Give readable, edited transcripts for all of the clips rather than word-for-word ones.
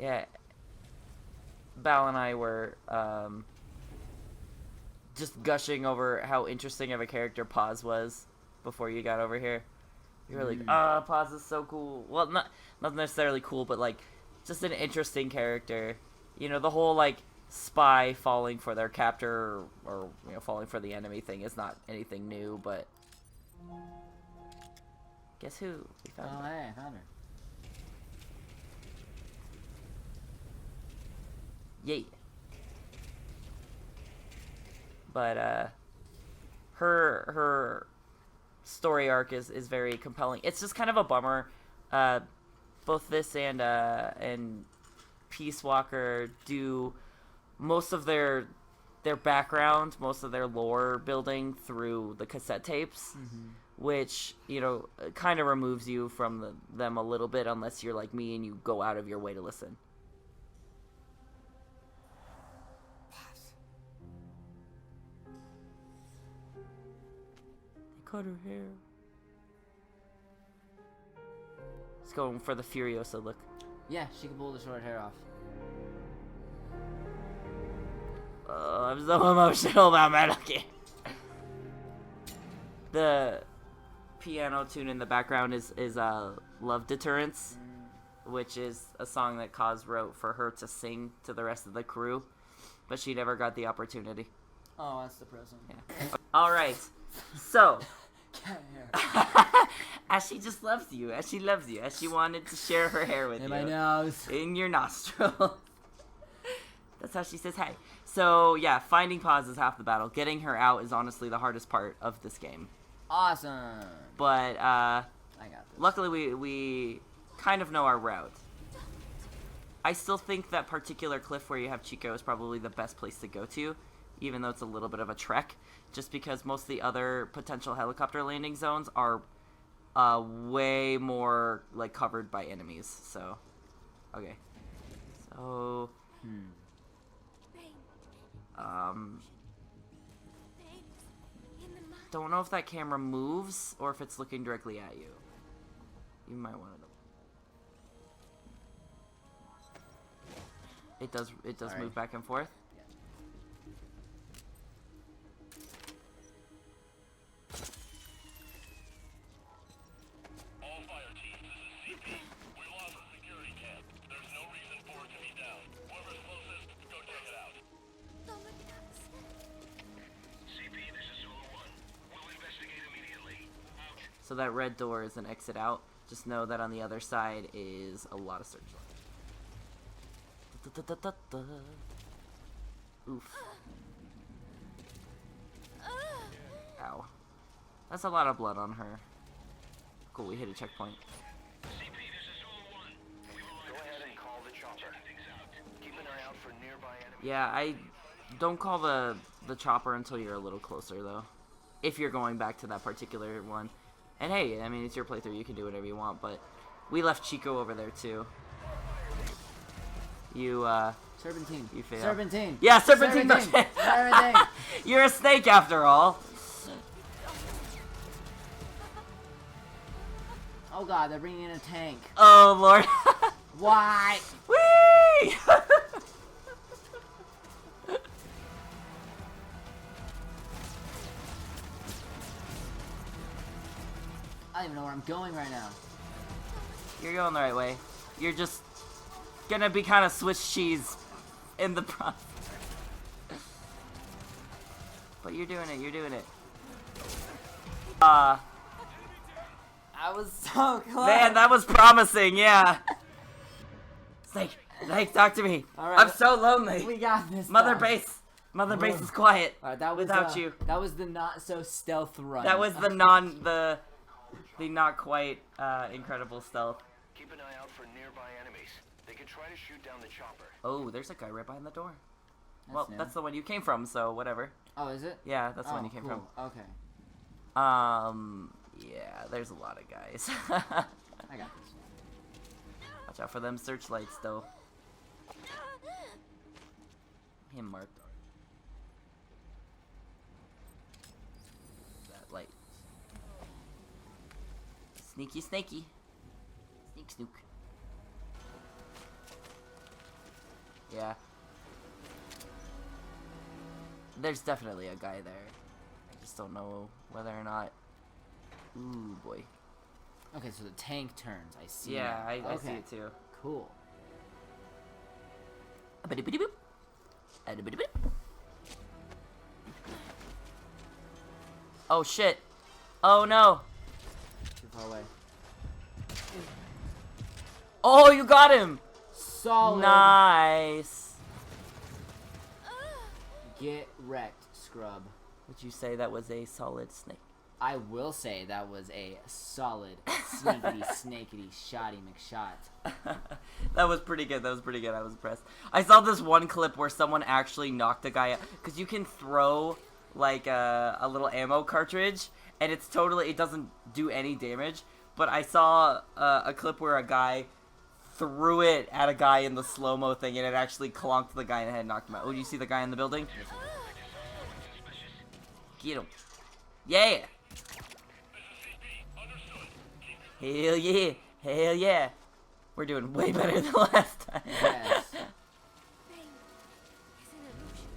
Yeah. Bal and I were just gushing over how interesting of a character Paz was before you got over here. You were like, Paz is so cool. Well, not necessarily cool, but like just an interesting character. You know, the whole like spy falling for their captor or you know falling for the enemy thing is not anything new, but guess who we found? Oh, hey, I found her. Yay. But her story arc is very compelling. It's just kind of a bummer. Both this and Peace Walker do most of their background, most of their lore building through the cassette tapes, which, you know, kind of removes you from them a little bit unless you're like me and you go out of your way to listen. They cut her hair. Let's go for the Furiosa look. Yeah, she can pull the short hair off. Oh, I'm so emotional about Metal Gear. The piano tune in the background is Love Deterrence, which is a song that Kaz wrote for her to sing to the rest of the crew, but she never got the opportunity. Oh, that's depressing. Yeah. Alright, so... Cat hair. As she just loves you, as she loves you, as she wanted to share her hair with you. In my nose. In your nostril. That's how she says hey. So, yeah, finding Paz is half the battle. Getting her out is honestly the hardest part of this game. Awesome. But, I got this. luckily we kind of know our route. I still think that particular cliff where you have Chico is probably the best place to go to, even though it's a little bit of a trek, just because most of the other potential helicopter landing zones are way more, like, covered by enemies, so... Okay. So... Don't know if that camera moves or if it's looking directly at you. You might want to... It does move back and forth. All fire teams, this is CP. We lost the security camp. There's no reason for it to be down. Whoever's closest, go check it out. Don't look at us. CP, this is Zulu 1. We'll investigate immediately. Out. So that red door is an exit out. Just know that on the other side is a lot of searchlight. Oof. Ow. That's a lot of blood on her. Cool, we hit a checkpoint. CP, this is Zulu 1. We will go ahead and call the chopper. Keep an eye out for nearby enemies. Yeah, I don't call the chopper until you're a little closer, though. If you're going back to that particular one. And hey, I mean, it's your playthrough, you can do whatever you want, but we left Chico over there, too. You, Serpentine. You failed. Serpentine. Yeah, Serpentine. Serpentine. You're a snake after all. Oh god, they're bringing in a tank. Oh, Lord. Why? Whee! I don't even know where I'm going right now. You're going the right way. You're just gonna be kind of Swiss cheese in the process. But you're doing it, you're doing it. I was so close. Man, that was promising, yeah. Snake, talk to me. All right, I'm so lonely. We got this. Mother done. Base is quiet. All right, that was without you. That was the not so stealth run. That was the not quite incredible stealth. Keep an eye out for nearby enemies. They could try to shoot down the chopper. Oh, there's a guy right behind the door. That's new. That's the one you came from, so whatever. Oh, is it? Yeah, that's the one you came cool. Okay. from. Yeah, there's a lot of guys. I got this. Watch out for them searchlights, though. Him marked. That light. Sneaky, snaky. Sneak, snook. Yeah. There's definitely a guy there. I just don't know whether or not. Ooh, boy. Okay, so the tank turns. I see. Yeah, now. I see it too. Cool. Oh shit. Oh no. Too far away. Oh, you got him. Solid. Nice. Get wrecked, scrub. Would you say that was a solid snake? I will say that was a solid, sneakity, snakety, shotty McShot. That was pretty good. That was pretty good. I was impressed. I saw this one clip where someone actually knocked a guy out. Because you can throw, like, a little ammo cartridge, and it doesn't do any damage. But I saw a clip where a guy threw it at a guy in the slow-mo thing, and it actually clonked the guy in the head and knocked him out. Oh, do you see the guy in the building? Get him. Yeah! Hell yeah! Hell yeah! We're doing way better than last time. Yes. Pain is an illusion.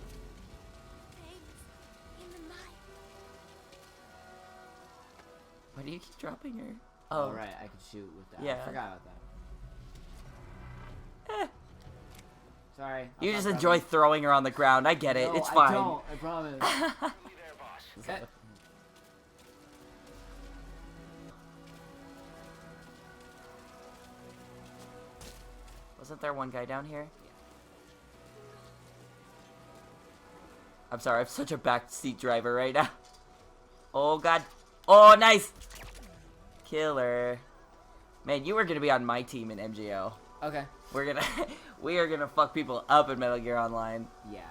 Pain is in the mind. Why do you keep dropping her? Oh, right, I could shoot with that. Yeah. I forgot about that. Eh. Sorry. You just enjoy throwing her on the ground. I get it. No, It's fine. I don't. I promise. Eh. Wasn't there one guy down here? I'm sorry, I'm such a backseat driver right now. Oh god. Oh, nice! Killer. Man, you were gonna be on my team in MGO. Okay. We are gonna fuck people up in Metal Gear Online. Yeah.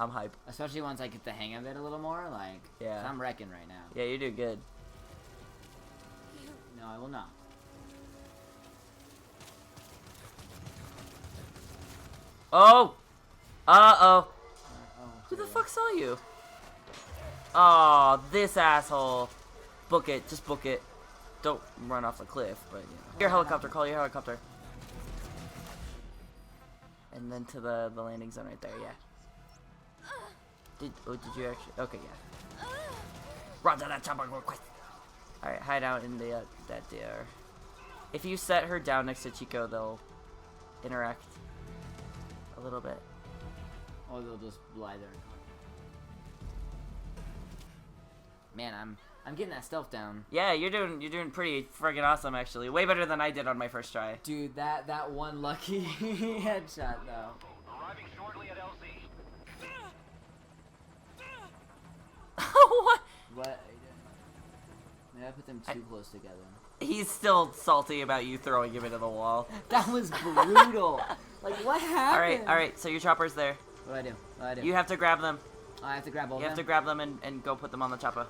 I'm hype. Especially once I get the hang of it a little more, like, Yeah. 'cause I'm wrecking right now. Yeah, you do good. No, I will not. Oh! Uh-oh. Oh, Who the sorry. fuck saw you? Oh, this asshole. Book it. Just book it. Don't run off the cliff, but, you know. Your helicopter. Call your helicopter. And then to the landing zone right there, yeah. Did you actually? Okay, yeah. Run to that chopper real quick. Alright, hide out in the, that there. If you set her down next to Chico, they'll interact a little bit. Or they'll just lie there. Man, I'm getting that stealth down. Yeah, you're doing pretty friggin' awesome, actually. Way better than I did on my first try. Dude, that one lucky headshot though. Arriving shortly at LZ. What? What? Maybe I put them too close together. He's still salty about you throwing him into the wall. That was brutal. Like, what happened? Alright, so your chopper's there. What do I do? You have to grab them. I have to grab all You of have to them? grab them and go put them on the chopper.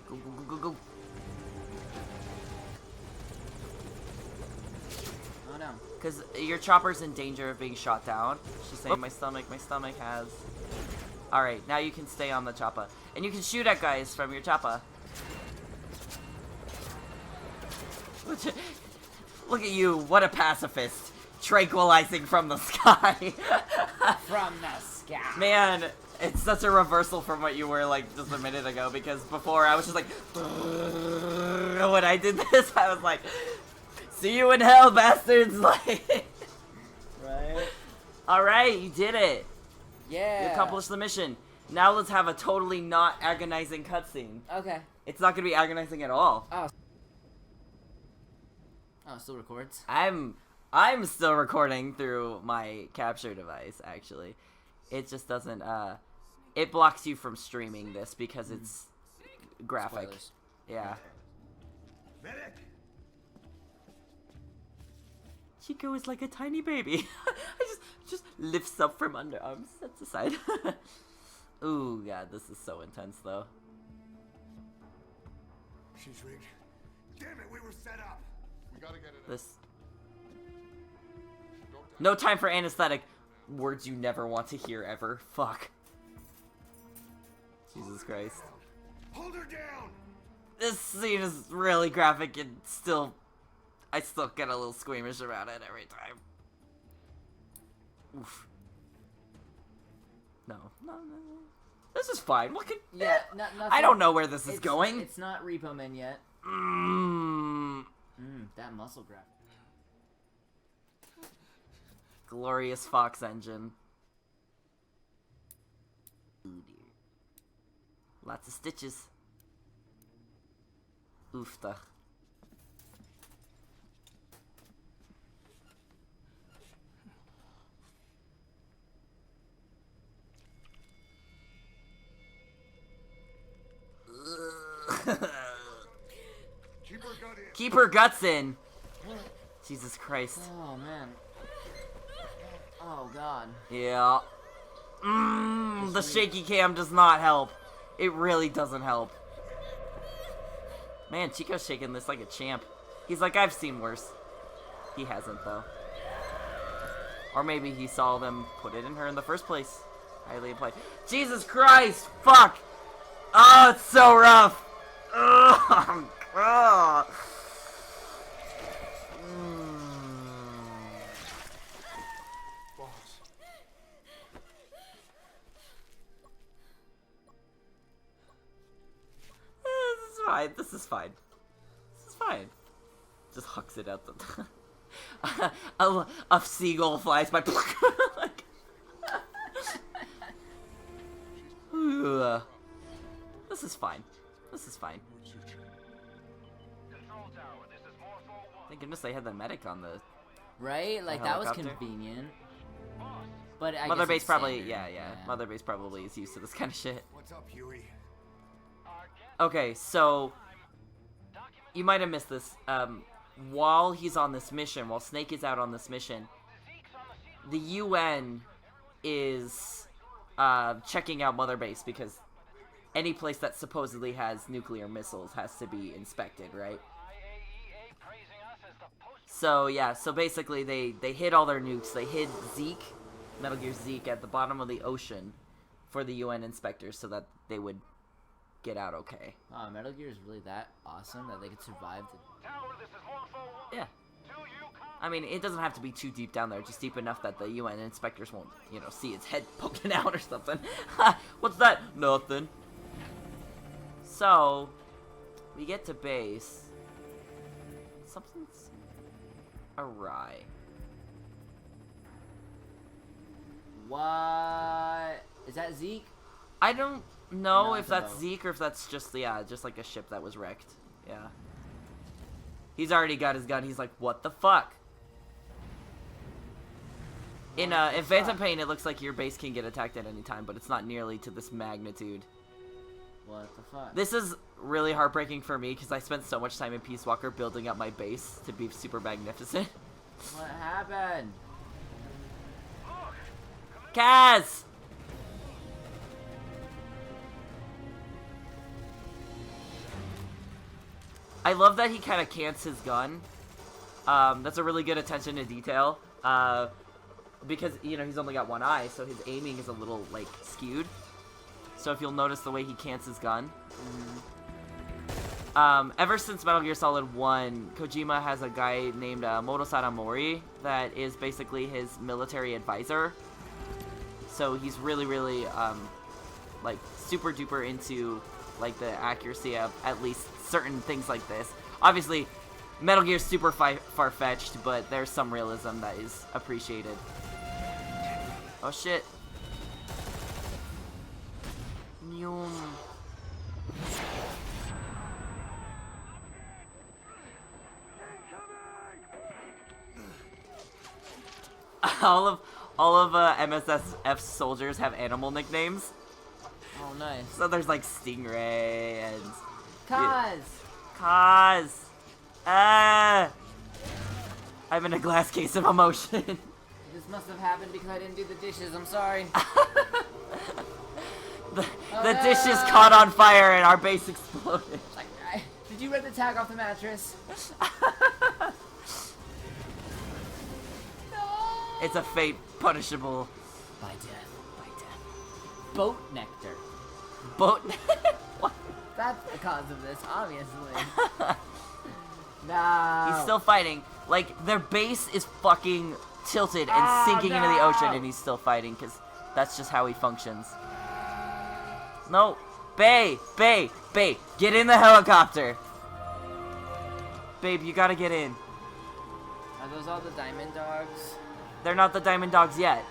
Go, go, go, go, go. Oh no. Because your chopper's in danger of being shot down. She's saying, my stomach has... Alright, now you can stay on the chopper. And you can shoot at guys from your chopper. Look at you, what a pacifist. Tranquilizing from the sky. From the sky. Man, it's such a reversal from what you were like just a minute ago, because before I was just like, when I did this, I was like, see you in hell, bastards. Like, Right? alright, you did it. Yeah. You accomplished the mission. Now let's have a totally not agonizing cutscene. Okay. It's not gonna be agonizing at all. Oh, it still records? I'm still recording through my capture device, actually. It just doesn't, it blocks you from streaming this because it's graphic. Spoilers. Yeah. Medic! Chico is like a tiny baby. I just lifts up from underarms, sets aside. Ooh, God, this is so intense, though. She's rigged. Damn it, we were set up. We gotta get it. This. No time for anesthetic. Words you never want to hear ever. Fuck. Jesus Christ. Hold her down. This scene is really graphic and still... I still get a little squeamish about it every time. Oof. No. This is fine. What could... Yeah, nothing. I don't know where this is going. It's not Repo Man yet. That muscle grab. Glorious Fox engine. Ooh, dear. Lots of stitches. Oofta. Keep her guts in. Jesus Christ. Oh man. Oh god. Yeah. The shaky cam does not help. It really doesn't help. Man, Chico's shaking this like a champ. He's like, I've seen worse. He hasn't, though. Or maybe he saw them put it in her in the first place. Highly implied. Jesus Christ! Fuck! Oh, it's so rough! Ugh. Ugh. This is fine. This is fine. Just hucks it out the... a seagull flies by. Like... This is fine. This is fine. Control tower, this is Morpho 1. Thank goodness they had the medic on the... Right? Like, that was helicopter. convenient. But I Mother guess Base it's probably... standard. Yeah. Mother Base probably is used to this kind of shit. What's up, Huey? Okay, so... You might have missed this. While he's on this mission, while Snake is out on this mission, the UN is checking out Mother Base because any place that supposedly has nuclear missiles has to be inspected, right? So yeah, so basically they hid all their nukes. They hid Zeke, Metal Gear Zeke, at the bottom of the ocean for the UN inspectors so that they would get out okay. Wow, Metal Gear is really that awesome that they could survive the... Tower, this is Morpho 1. Yeah. Do you copy? I mean, it doesn't have to be too deep down there, just deep enough that the UN inspectors won't, see its head poking out or something. What's that? Nothing. So, we get to base. Something's awry. What? Is that Zeke? I don't know No, if it's a that's boat. Zeke or if that's just like a ship that was wrecked. Yeah. He's already got his gun. He's like, what the fuck? In Phantom Pain, it looks like your base can get attacked at any time, but it's not nearly to this magnitude. What the fuck? This is really heartbreaking for me because I spent so much time in Peace Walker building up my base to be super magnificent. What happened? Kaz! I love that he kind of cants his gun. That's a really good attention to detail. Because, he's only got one eye, so his aiming is a little, skewed. So if you'll notice the way he cants his gun. Ever since Metal Gear Solid 1, Kojima has a guy named Motosada Mori that is basically his military advisor. So he's really, really, super duper into, the accuracy of at least certain things like this. Obviously, Metal Gear's super far-fetched, but there's some realism that is appreciated. Oh shit. Nyum. all of MSF's soldiers have animal nicknames. Oh, nice. So there's Stingray and Kaz! Kaz. I'm in a glass case of emotion. This must have happened because I didn't do the dishes. I'm sorry. the dishes caught on fire and our base exploded. Did you rip the tag off the mattress? No! It's a fate punishable By death. Boat nectar. boat. What? That's the cause of this, obviously. No. He's still fighting. Their base is fucking tilted and sinking into the ocean, and he's still fighting because that's just how he functions. No, Bae, get in the helicopter. Babe, you gotta get in. Are those all the diamond dogs? They're not the diamond dogs yet.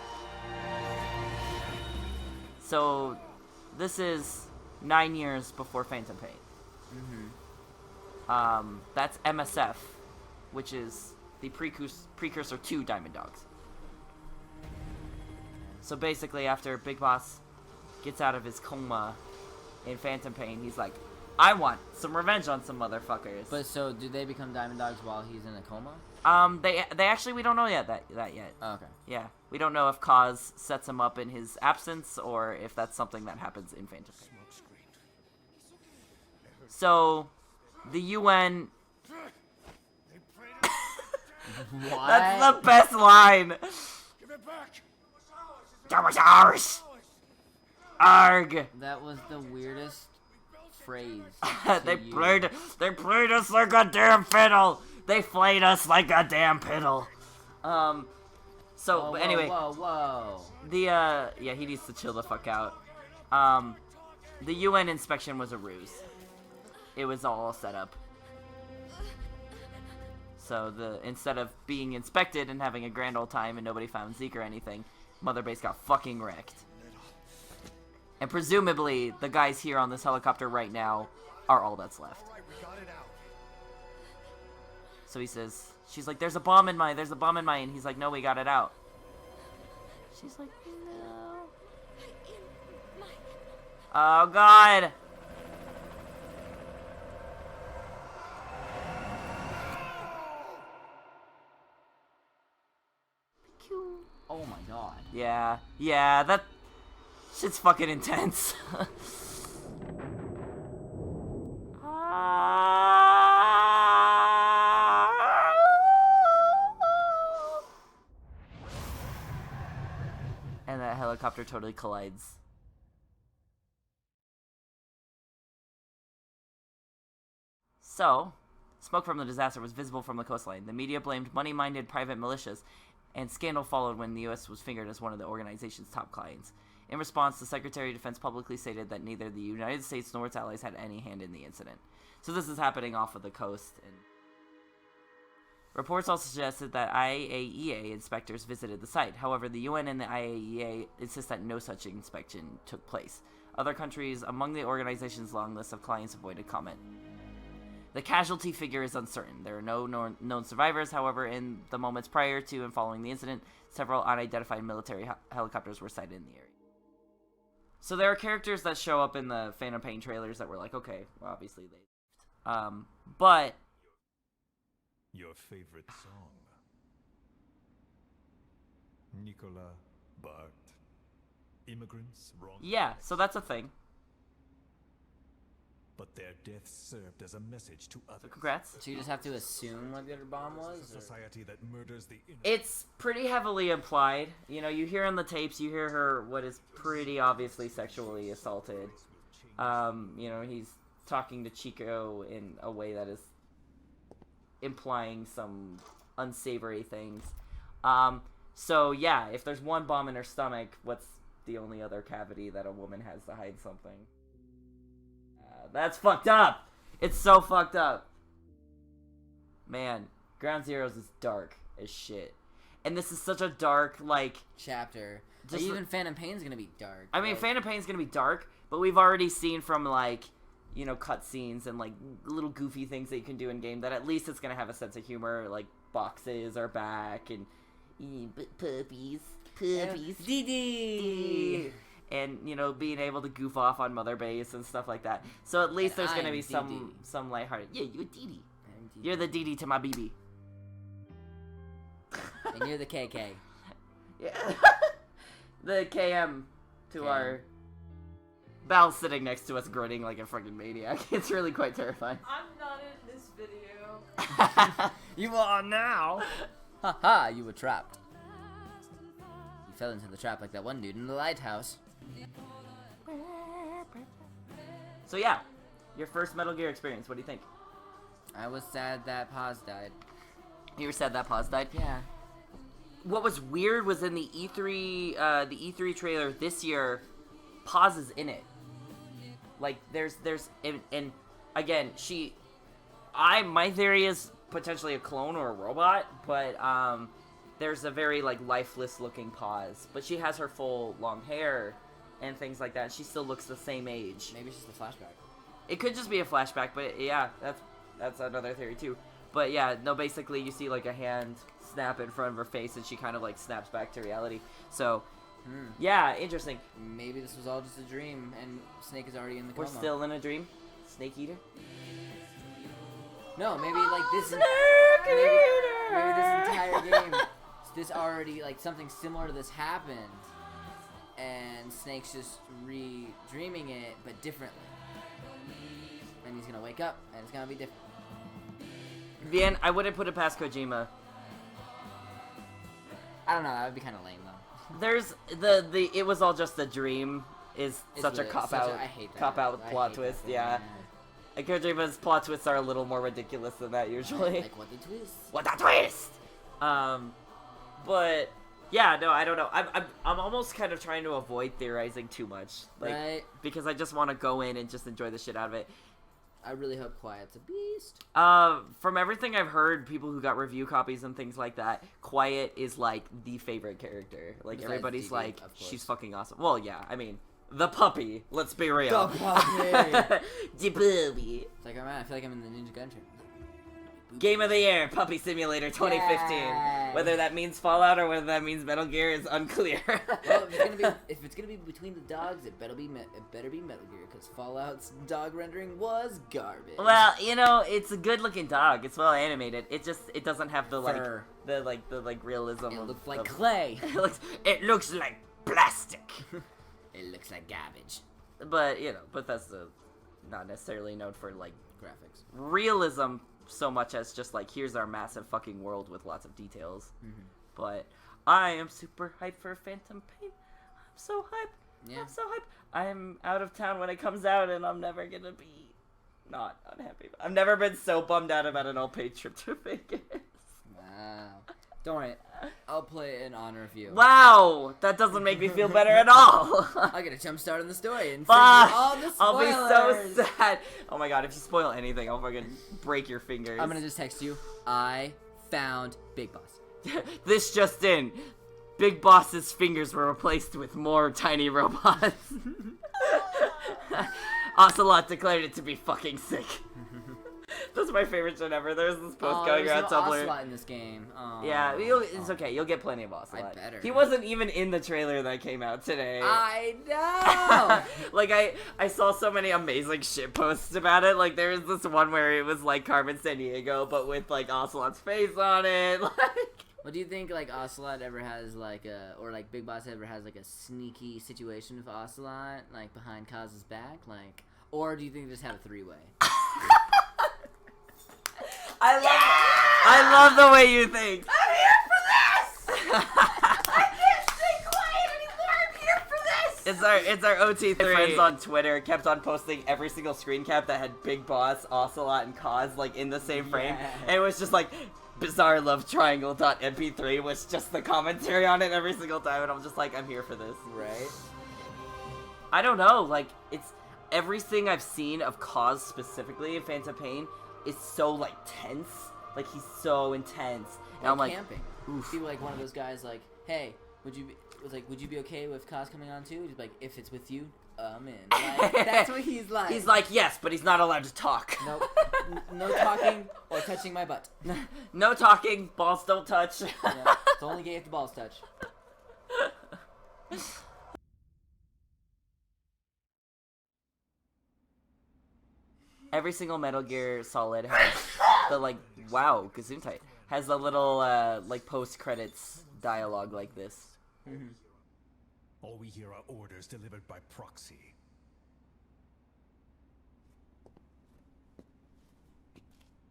So, this is 9 years before Phantom Pain. That's MSF, which is the precursor to Diamond Dogs. So basically, after Big Boss gets out of his coma in Phantom Pain, he's like, I want some revenge on some motherfuckers. But so, do they become diamond dogs while he's in a coma? They actually, we don't know yet that yet. Oh, okay. Yeah, we don't know if Kaz sets him up in his absence or if that's something that happens in Phantom Pain. So, the UN. What? That's the best line. Give it back! That was ours. Arg. That was the weirdest phrase. they to use. played us like a damn fiddle. They played us like a damn fiddle. So Whoa, anyway, whoa. yeah, he needs to chill the fuck out. The UN inspection was a ruse. It was all set up. So instead of being inspected and having a grand old time and nobody found Zeke or anything, Mother Base got fucking wrecked. And presumably, the guys here on this helicopter right now are all that's left. So he says, she's like, there's a bomb in mine, and he's like, no, we got it out. She's like, no. Oh, God. Oh my god. Yeah, that shit's fucking intense. And that helicopter totally collides. So, smoke from the disaster was visible from the coastline. The media blamed money-minded private militias, and scandal followed when the U.S. was fingered as one of the organization's top clients. In response, the Secretary of Defense publicly stated that neither the United States nor its allies had any hand in the incident. So this is happening off of the coast. And reports also suggested that IAEA inspectors visited the site. However, the UN and the IAEA insist that no such inspection took place. Other countries among the organization's long list of clients avoided comment. The casualty figure is uncertain. There are no known survivors. However, in the moments prior to and following the incident, several unidentified military helicopters were sighted in the area. So there are characters that show up in the Phantom Pain trailers that were like, okay, well, obviously they... but... Your favorite song. Nicola Bart. Immigrants wrong. Yeah, so that's a thing. But their deaths served as a message to others. So congrats. So you just have to assume what the other bomb A was? Or? society that murders the innocent. It's pretty heavily implied. You know, you hear in the tapes, you hear her what is pretty obviously sexually assaulted. You know, he's talking to Chico in a way that is implying some unsavory things. So yeah, if there's one bomb in her stomach, what's the only other cavity that a woman has to hide something? That's fucked up. It's so fucked up. Man, Ground Zeroes is dark as shit. And this is such a dark, like... chapter. Just Even Phantom Pain's gonna be dark. I mean, like... Phantom Pain's gonna be dark, but we've already seen from, like, you know, cutscenes and, like, little goofy things that you can do in-game that at least it's gonna have a sense of humor. Like, boxes are back, and... puppies. Dee. And, you know, being able to goof off on Mother Base and stuff like that. So at least And there's gonna I'm be Dee some lighthearted... Yeah, you're Dee. I'm Dee. You're the Dee to my BB. And you're the KK. Yeah. The KM to KM. our... Val's sitting next to us grinning like a freaking maniac. It's really quite terrifying. I'm not in this video. You are now! Haha, you were trapped. You fell into the trap like that one dude in the lighthouse. So yeah, your first Metal Gear experience, what do you think? I was sad that Paz died. You were sad that Paz died? Yeah. what was weird was in the E3 trailer this year, Paz is in it. Like, and again, my theory is potentially a clone or a robot, but, there's a very, like, lifeless-looking Paz. But she has her full long hair and things like that, and she still looks the same age. Maybe it's just a flashback. It could just be a flashback, but yeah, that's another theory, too. But yeah, no, basically, you see, like, a hand snap in front of her face, and she kind of, like, snaps back to reality. So, yeah, interesting. Maybe this was all just a dream, and Snake is already in the We're coma. still in a dream? Snake Eater? No, maybe, like, this maybe this entire game, this already, like, something similar to this happened, and Snake's just re-dreaming it, but differently. And he's gonna wake up, and it's gonna be different. The end, I wouldn't put it past Kojima. I don't know, that would be kind of lame, though. There's it was all just a dream is It's such a lit. cop-out, I hate that. cop-out I plot hate twist, that. yeah. And Kojima's plot twists are a little more ridiculous than that usually. Like, what the twist? What a twist! But yeah, no, I don't know. I'm almost kind of trying to avoid theorizing too much, like, Right. because I just want to go in and just enjoy the shit out of it. I really hope Quiet's a beast. From everything I've heard, people who got review copies and things like that, Quiet is like the favorite character. Like, Besides everybody's Dee Dee, like, of course. she's fucking awesome. Well, yeah, I mean, the puppy. Let's be real. The puppy. The puppy. It's like, oh man, I feel like I'm in the Ninja Gunter. Game of the Year, Puppy Simulator 2015. Yay. Whether that means Fallout or whether that means Metal Gear is unclear. Well, if it's gonna be between the dogs, it better be Metal Gear, because Fallout's dog rendering was garbage. Well, you know, it's a good-looking dog. It's well animated. It doesn't have the Fur. the realism. It of, looks like of- clay. it looks like plastic. It looks like garbage. But you know, Bethesda, not necessarily known for like Graphics. realism so much as just like, here's our massive fucking world with lots of details. But I am super hyped for Phantom Pain. I'm so hyped. Yeah. I'm so hyped. I'm out of town when it comes out, and I'm never gonna be not unhappy. I've never been so bummed out about an all-paid trip to Vegas. Wow. Don't worry, I'll play it in honor of you. Wow, that doesn't make me feel better at all. I get a jump start on the story and Fuck! all the I'll be spoilers. so sad. Oh my god, if you spoil anything, I'll fucking break your fingers. I'm gonna just text you. I found Big Boss. This just in. Big Boss's fingers were replaced with more tiny robots. Ocelot declared it to be fucking sick. That's my favorite shit ever. There's this post going there's around no Tumblr. Ocelot in this game. Oh. Yeah, it's okay. You'll get plenty of Ocelot. I better. He wasn't even in the trailer that came out today. I know. Like, I saw so many amazing shit posts about it. Like, there was this one where it was like Carmen Sandiego, but with like Ocelot's face on it. Like, Well, do you think like Ocelot ever has like or like Big Boss ever has like a sneaky situation with Ocelot, like behind Kaz's back, like, or do you think they just have a three-way? I love the way you think. I'm here for this. I can't stay quiet anymore. I'm here for this. It's our OT3. My friends on Twitter kept on posting every single screen cap that had Big Boss, Ocelot, and Kaz like in the same frame, Yeah. and it was just like bizarre love triangle.mp3 was just the commentary on it every single time, and I'm just like, I'm here for this. Right. I don't know, like, it's everything I've seen of Kaz specifically in Phantom Pain is so like tense. Like, he's so intense. And I'm like, camping. oof. Be like one of those guys like, hey, would you be okay with Kaz coming on too? He's like, if it's with you, I'm in. Like, that's what he's like. He's like, yes, but he's not allowed to talk. Nope. No talking or touching my butt. No talking, balls don't touch. Yeah, it's only gay if the balls touch. Every single Metal Gear Solid has the, like, wow, Gesundheit, has a little, like, post-credits dialogue like this. All we hear are orders delivered by proxy.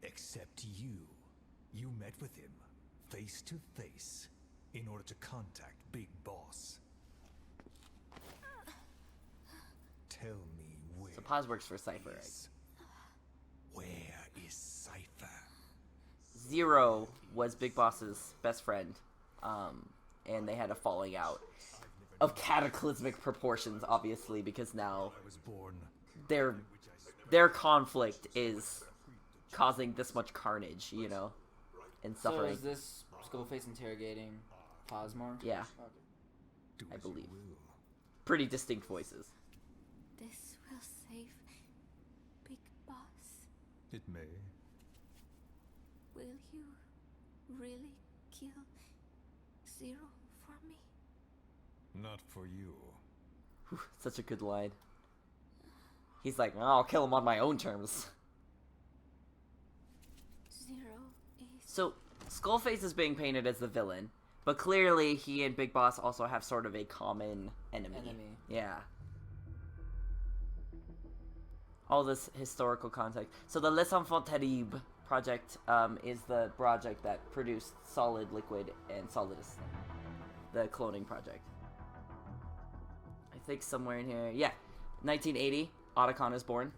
Except you. You met with him, face to face, in order to contact Big Boss. Tell me where. So Paz works for Cypher, right? Where is Cypher? Zero was Big Boss's best friend. and they had a falling out of cataclysmic proportions, obviously, because now I was born. their conflict is causing this much carnage, you know, and So suffering. is this Skullface interrogating Cosmore? Yeah, Okay. Do I as you believe. will. pretty distinct voices. This will save Big Boss. It may. Will you really kill Zero for me? Not for you. Whew, such a good line. He's like, "Oh, I'll kill him on my own terms." Zero is So, Skullface is being painted as the villain, but clearly he and Big Boss also have sort of a common enemy. Yeah. All this historical context. So the Les Enfants Terribles project is the project that produced Solid, Liquid, and Solidus. The cloning project. I think somewhere in here. Yeah. 1980, Otacon is born.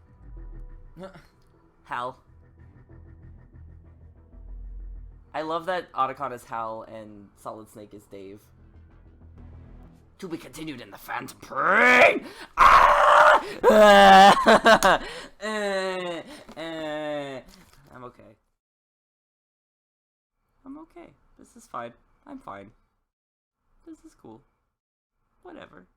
Hal. I love that Otacon is Hal and Solid Snake is Dave. To be continued in the Phantom Brain! Ah! I'm okay. I'm okay. This is fine. I'm fine. This is cool. Whatever.